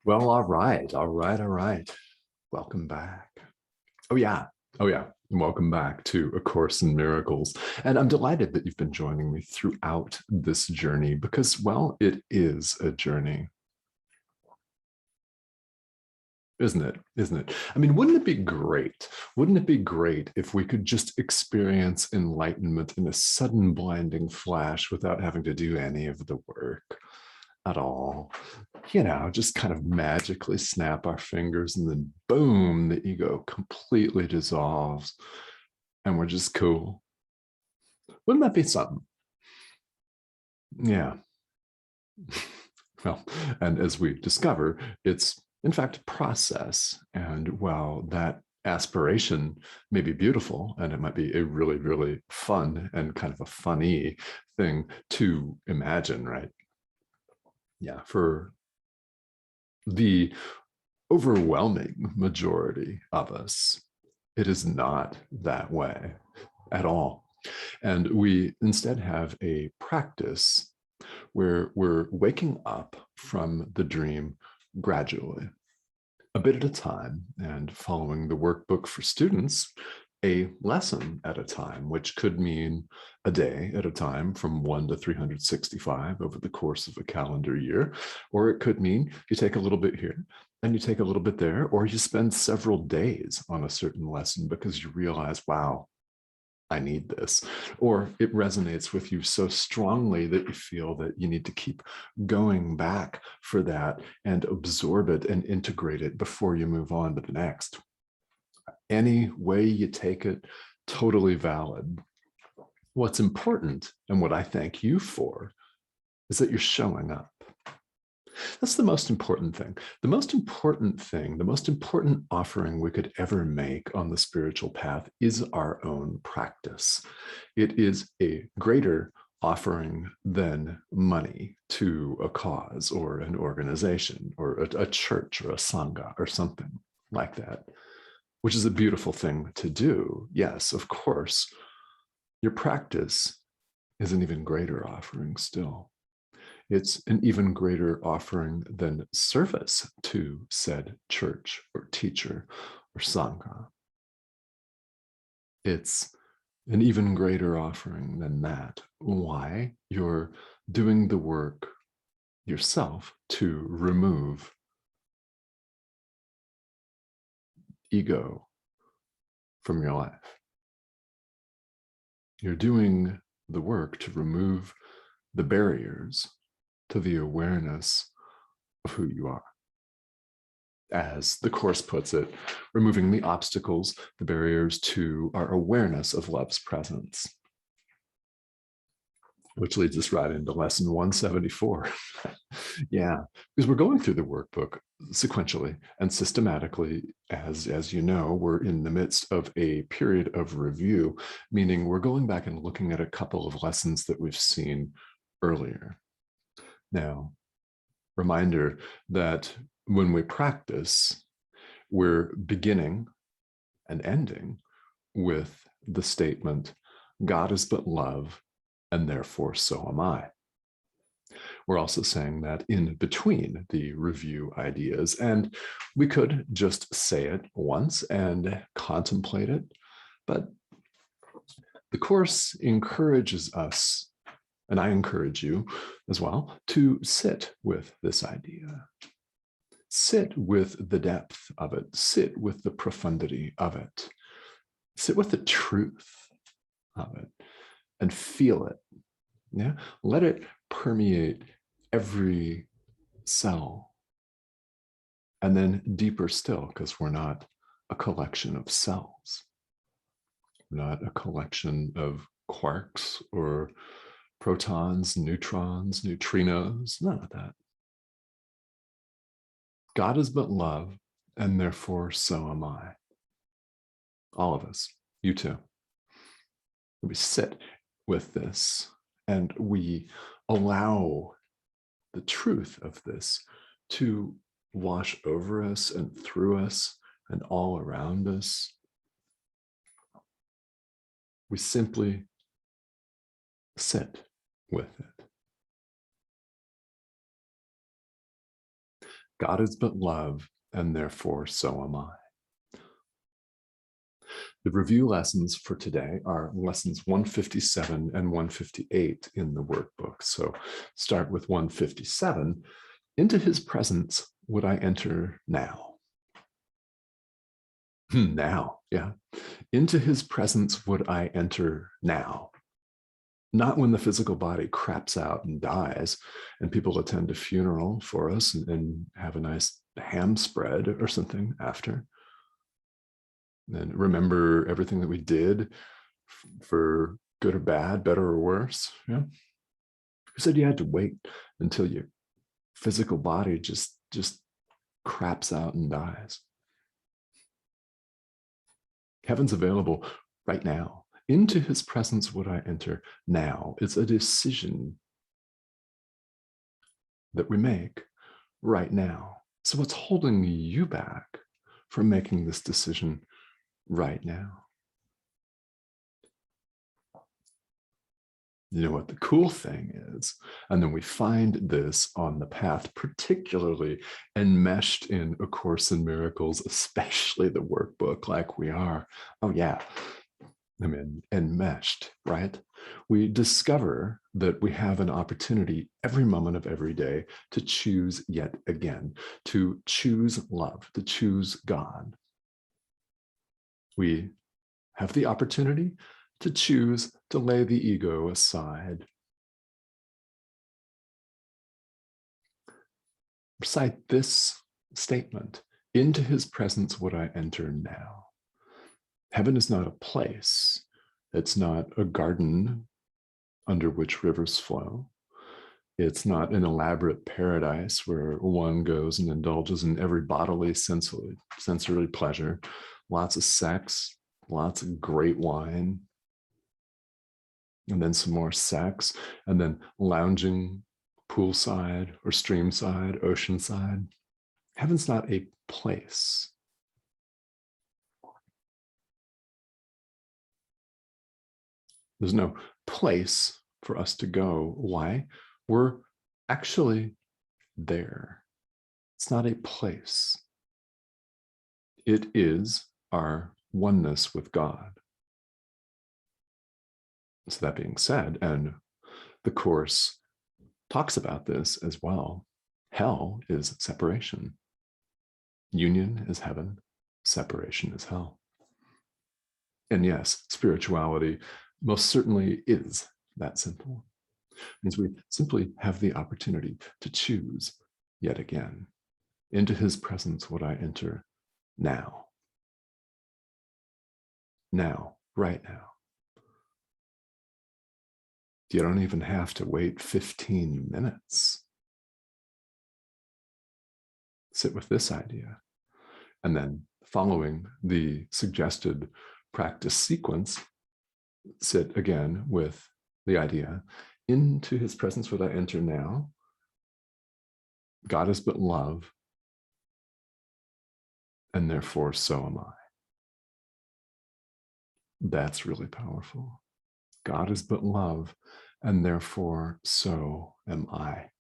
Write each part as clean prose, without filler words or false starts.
Well, all right, all right, all right. Welcome back. Oh, yeah. Oh, yeah. Welcome back to A Course in Miracles. And I'm delighted that you've been joining me throughout this journey because, well, it is a journey, isn't it? Isn't it? I mean, wouldn't it be great? Wouldn't it be great if we could just experience enlightenment in a sudden blinding flash without having to do any of the work at all? Just kind of magically snap our fingers and then boom, the ego completely dissolves and we're just cool. Wouldn't that be something? Yeah. Well, and as we discover, it's in fact a process. And while that aspiration may be beautiful and it might be a really, really fun and kind of a funny thing to imagine, right? Yeah, for the overwhelming majority of us, it is not that way at all. And we instead have a practice where we're waking up from the dream gradually, a bit at a time, and following the workbook for students, a lesson at a time, which could mean a day at a time from 1 to 365 over the course of a calendar year. Or it could mean you take a little bit here and you take a little bit there, or you spend several days on a certain lesson because you realize, wow, I need this, or it resonates with you so strongly that you feel that you need to keep going back for that and absorb it and integrate it before you move on to the next. Any way you take it, totally valid. What's important, and what I thank you for, is that you're showing up. That's the most important thing. The most important thing, the most important offering we could ever make on the spiritual path is our own practice. It is a greater offering than money to a cause or an organization or a church or a sangha or something like that, which is a beautiful thing to do. Yes, of course, your practice is an even greater offering still. It's an even greater offering than service to said church or teacher or sangha. It's an even greater offering than that. Why? You're doing the work yourself to remove ego from your life. You're doing the work to remove the barriers to the awareness of who you are. As the Course puts it, removing the obstacles, the barriers to our awareness of love's presence. Which leads us right into lesson 174. Yeah, because we're going through the workbook sequentially and systematically. As you know, we're in the midst of a period of review, meaning we're going back and looking at a couple of lessons that we've seen earlier. Now, reminder that when we practice, we're beginning and ending with the statement, God is but love, and therefore so am I. We're also saying that in between the review ideas, and we could just say it once and contemplate it, but the Course encourages us, and I encourage you as well, to sit with this idea. Sit with the depth of it. Sit with the profundity of it. Sit with the truth of it and feel it. Yeah, let it permeate every cell. And then deeper still, because we're not a collection of cells. We're not a collection of quarks or protons, neutrons, neutrinos, none of that. God is but love, and therefore so am I. All of us, you too. We sit with this and we allow the truth of this to wash over us and through us and all around us. We simply sit with it. God is but love, and therefore so am I. The review lessons for today are lessons 157 and 158 in the workbook. So start with 157. Into his presence would I enter now. Now, yeah. Into his presence would I enter now. Not when the physical body craps out and dies and people attend a funeral for us and have a nice ham spread or something after. And remember everything that we did for good or bad, better or worse. Yeah. Who said you had to wait until your physical body just craps out and dies? Heaven's available right now. Into his presence would I enter now. It's a decision that we make right now. So what's holding you back from making this decision right now? You know what the cool thing is? And then we find this on the path, particularly enmeshed in A Course in Miracles, especially the workbook, like we are. Oh yeah, I mean, enmeshed, right? We discover that we have an opportunity every moment of every day to choose yet again, to choose love, to choose God. We have the opportunity to choose to lay the ego aside. Recite this statement: into his presence would I enter now. Heaven is not a place. It's not a garden under which rivers flow. It's not an elaborate paradise where one goes and indulges in every bodily sensory pleasure, lots of sex, lots of great wine, and then some more sex, and then lounging poolside or streamside, oceanside. Heaven's not a place. There's no place for us to go. Why? We're actually there. It's not a place. It is our oneness with God. So that being said, and the Course talks about this as well, hell is separation. Union is heaven. Separation is hell. And yes, spirituality most certainly is that simple. It means we simply have the opportunity to choose yet again. Into his presence would I enter now. Now, right now. You don't even have to wait 15 minutes. Sit with this idea. And then following the suggested practice sequence, sit again with the idea: into his presence would I enter now. God is but love, and therefore so am I. That's really powerful. God is but love, and therefore so am I.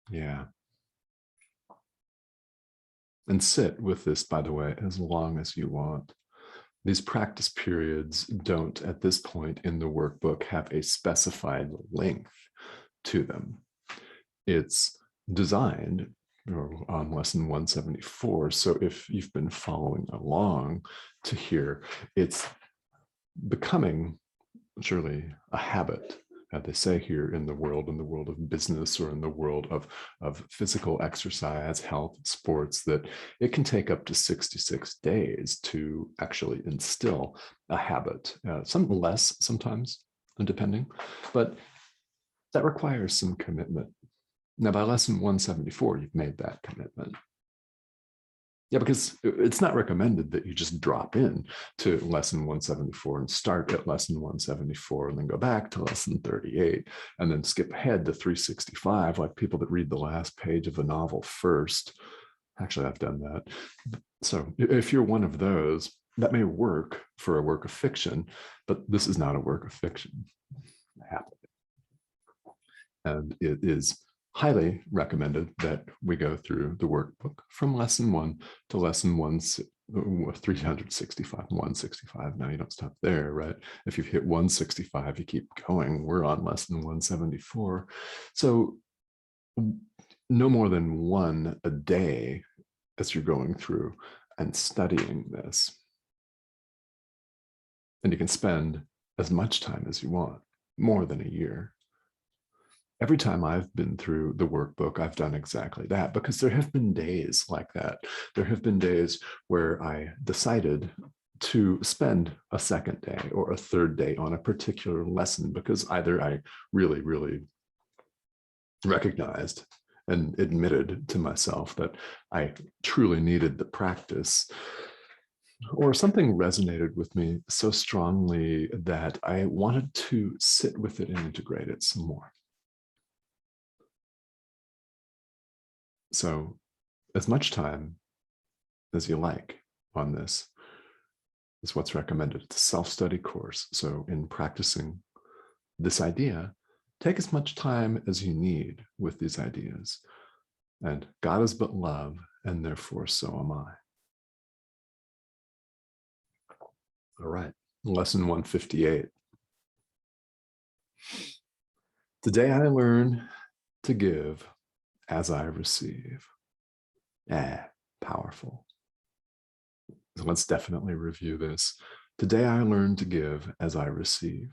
Yeah. And sit with this, by the way, as long as you want. These practice periods don't, at this point in the workbook, have a specified length to them. It's designed on lesson 174. So if you've been following along to here, it's becoming surely a habit, they say here in the world of business or in the world of physical exercise, health, sports, that it can take up to 66 days to actually instill a habit, some less sometimes, depending, but that requires some commitment. Now, by lesson 174, you've made that commitment. Yeah, because it's not recommended that you just drop in to lesson 174 and start at lesson 174 and then go back to lesson 38 and then skip ahead to 365, like people that read the last page of a novel first. Actually, I've done that. So if you're one of those, that may work for a work of fiction, but this is not a work of fiction. And it is highly recommended that we go through the workbook from lesson 1 to lesson 365, 165. Now you don't stop there, right? If you've hit 165, you keep going. We're on lesson 174. So no more than one a day as you're going through and studying this. And you can spend as much time as you want, more than a year. Every time I've been through the workbook, I've done exactly that, because there have been days like that. There have been days where I decided to spend a second day or a third day on a particular lesson because either I really, really recognized and admitted to myself that I truly needed the practice, or something resonated with me so strongly that I wanted to sit with it and integrate it some more. So as much time as you like on this is what's recommended. It's a self-study course. So in practicing this idea, take as much time as you need with these ideas. And God is but love, and therefore so am I. All right, lesson 158. Today I learn to give as I receive. Powerful. So let's definitely review this. Today I learn to give as I receive.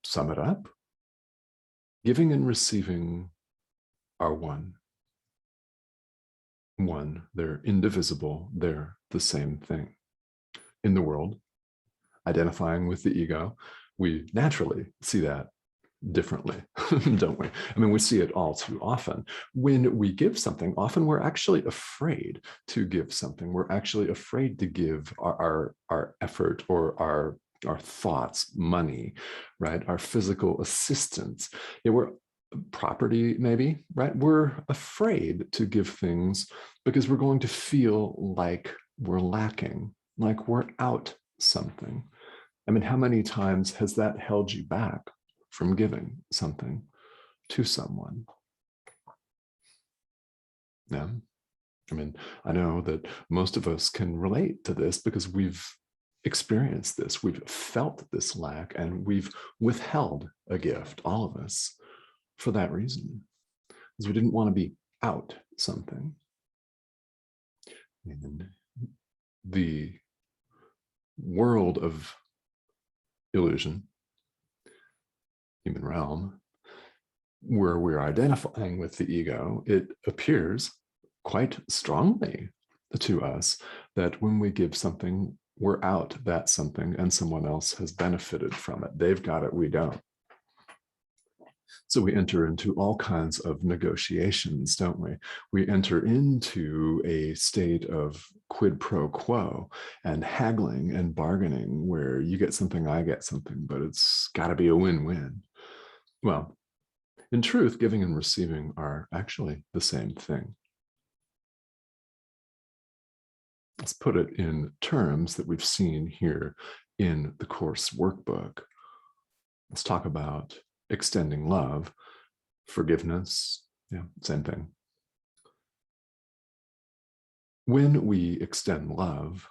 Sum it up. Giving and receiving are one. One, they're indivisible, they're the same thing. In the world, identifying with the ego, we naturally see that differently, don't we? I mean, we see it all too often. When we give something, often we're actually afraid to give something. We're actually afraid to give our effort or our thoughts, money, right? Our physical assistance. We're property, maybe, right? We're afraid to give things because we're going to feel like we're lacking, like we're out something. I mean, how many times has that held you back from giving something to someone? Yeah. I mean, I know that most of us can relate to this because we've experienced this, we've felt this lack, and we've withheld a gift, all of us, for that reason, because we didn't want to be out something. In the world of illusion, human realm, where we're identifying with the ego, it appears quite strongly to us that when we give something, we're out that something and someone else has benefited from it. They've got it, we don't. So we enter into all kinds of negotiations, don't we? We enter into a state of quid pro quo and haggling and bargaining where you get something, I get something, but it's got to be a win-win. Well, in truth, giving and receiving are actually the same thing. Let's put it in terms that we've seen here in the course workbook. Let's talk about extending love, forgiveness, same thing. When we extend love,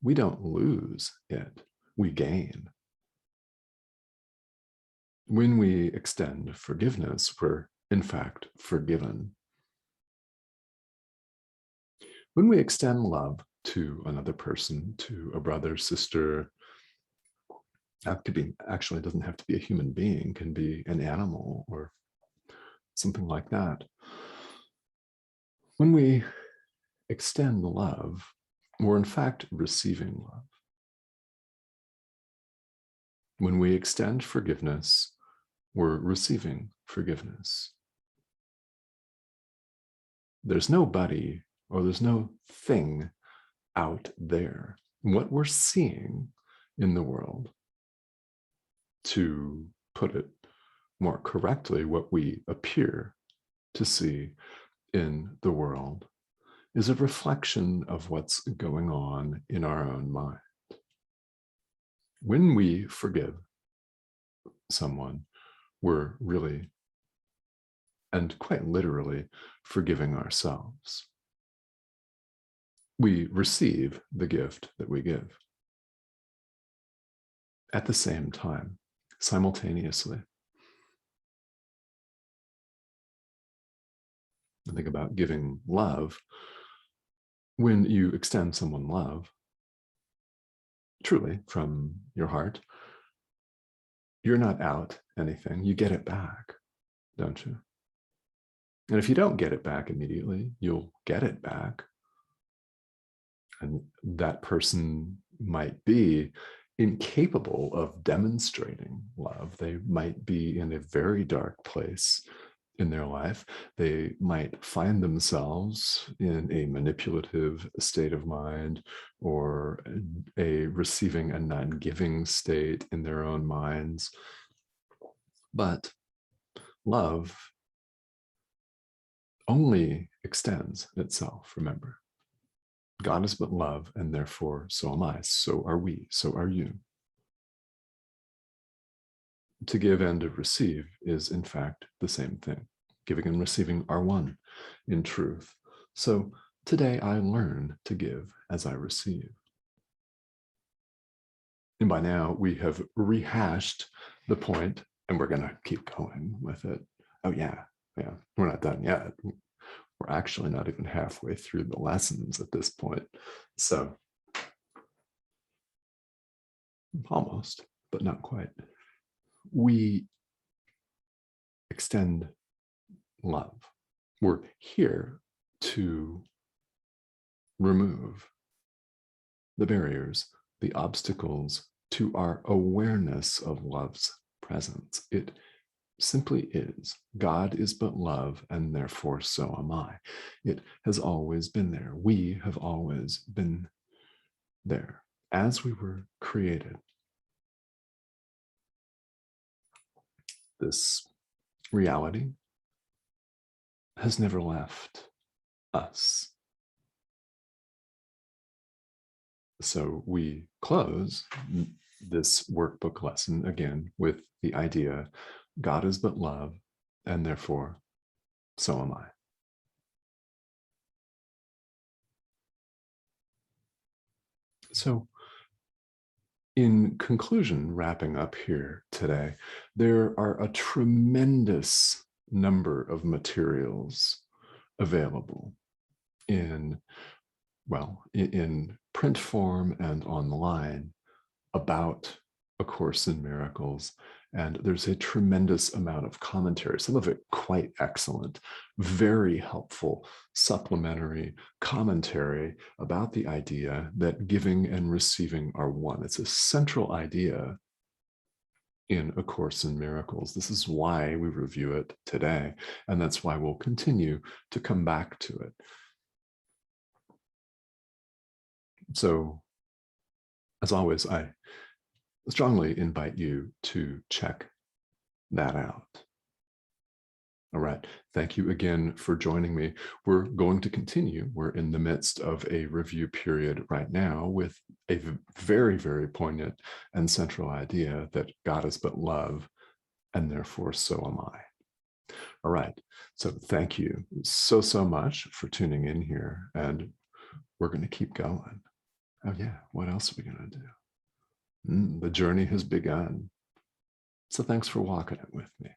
we don't lose it, we gain. When we extend forgiveness, we're in fact forgiven. When we extend love to another person, to a brother, sister, that could be, actually doesn't have to be a human being, can be an animal or something like that. When we extend love, we're in fact receiving love. When we extend forgiveness, we're receiving forgiveness. There's nobody or there's no thing out there. What we're seeing in the world, to put it more correctly, what we appear to see in the world is a reflection of what's going on in our own mind. When we forgive, someone, we're really, and quite literally, forgiving ourselves. We receive the gift that we give at the same time, simultaneously. Think about giving love. When you extend someone love, truly from your heart, you're not out anything. You get it back, don't you? And if you don't get it back immediately, you'll get it back. And that person might be incapable of demonstrating love. They might be in a very dark place in their life. They might find themselves in a manipulative state of mind, or a receiving and non-giving state in their own minds. But love only extends itself, remember. God is but love, and therefore so am I, so are we, so are you. To give and to receive is, in fact, the same thing. Giving and receiving are one in truth. So today I learn to give as I receive. And by now we have rehashed the point, and we're going to keep going with it. Oh, yeah, we're not done yet. We're actually not even halfway through the lessons at this point. So almost, but not quite. We extend love. We're here to remove the barriers, the obstacles to our awareness of love's presence. It simply is. God is but love, and therefore so am I. It has always been there. We have always been there as we were created. This reality has never left us. So we close this workbook lesson again with the idea, God is but love, and therefore so am I. So in conclusion, wrapping up here today, there are a tremendous number of materials available in print form and online about A Course in Miracles. And there's a tremendous amount of commentary, some of it quite excellent, very helpful, supplementary commentary about the idea that giving and receiving are one. It's a central idea in A Course in Miracles. This is why we review it today, and that's why we'll continue to come back to it. So, as always, I strongly invite you to check that out. All right. Thank you again for joining me. We're going to continue. We're in the midst of a review period right now with a very, very poignant and central idea that God is but love, and therefore so am I. All right. So thank you so, so much for tuning in here. And we're going to keep going. Oh, yeah. What else are we going to do? The journey has begun. So thanks for walking it with me.